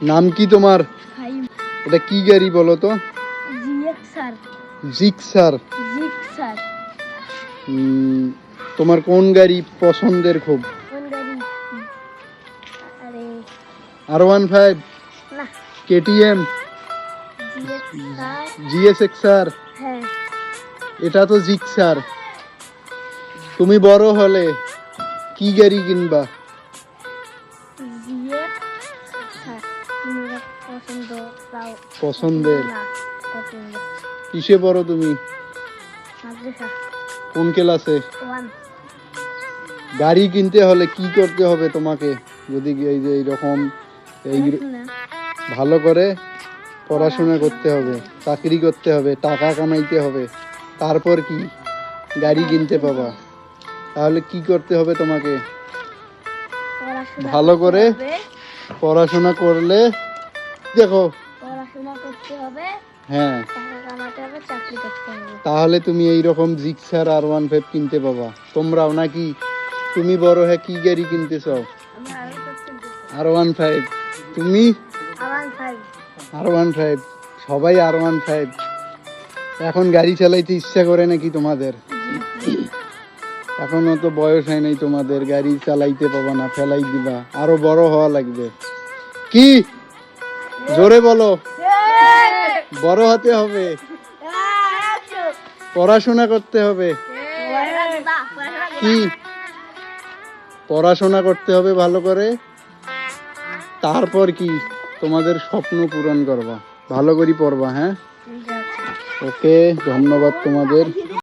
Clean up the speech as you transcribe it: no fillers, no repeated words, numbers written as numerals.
নাম কি তোমার? ফাইম। এটা কি গাড়ি বলো তো? জিক্সার। জিক্সার। জিক্সার। তোমার কোন গাড়ি পছন্দের খুব? কোন গাড়ি? আরে R15, না, KTM, জিক্সার। GSXR। হ্যাঁ। এটা তো জিক্সার। তুমি বড় হলে কি গাড়ি কিনবা? জিক্সার। তুমি পছন্দ দাও। পছন্দের? না, পছন্দ। কিসে পড়ো তুমি? মাদ্রাসা। কোন ক্লাসে? 1। গাড়ি কিনতে হলে কি করতে হবে তোমাকে? যদি এই যে এইরকম এই ভালো করে পড়াশোনা করতে হবে, চাকরি করতে হবে, টাকা কামাইতে হবে, তারপর কি গাড়ি কিনতে পাবা। তাহলে কি করতে হবে তোমাকে? ভালো করে পড়াশোনা করলে দেখো, পড়াশোনা করতে হবে, হ্যাঁ, টাকা কামাতে হবে, চাকরি করতে হবে। তাহলে তুমি এইরকম জিক্সার R15 কিনতে পাবা। তোমরাও নাকি? তুমি বড় হয়ে কি গাড়ি কিনতে চাও? R15। তুমি? R15। সবাই R15। এখন গাড়ি চালাইতে ইচ্ছা করে নাকি তোমাদের? এখনো তো বয়স হয় নাই তোমাদের, গাড়ি চালাইতে পাবা না, ফেলাই দিবা। আরো বড় হওয়া লাগবে। কি জোরে বলো? বড় হতে হবে, পড়াশোনা করতে হবে। কি পড়াশোনা করতে হবে ভালো করে, তারপর কি তোমাদের স্বপ্ন পূরণ করবা। ভালো করে পড়বা, হ্যাঁ? ওকে, ধন্যবাদ তোমাদের।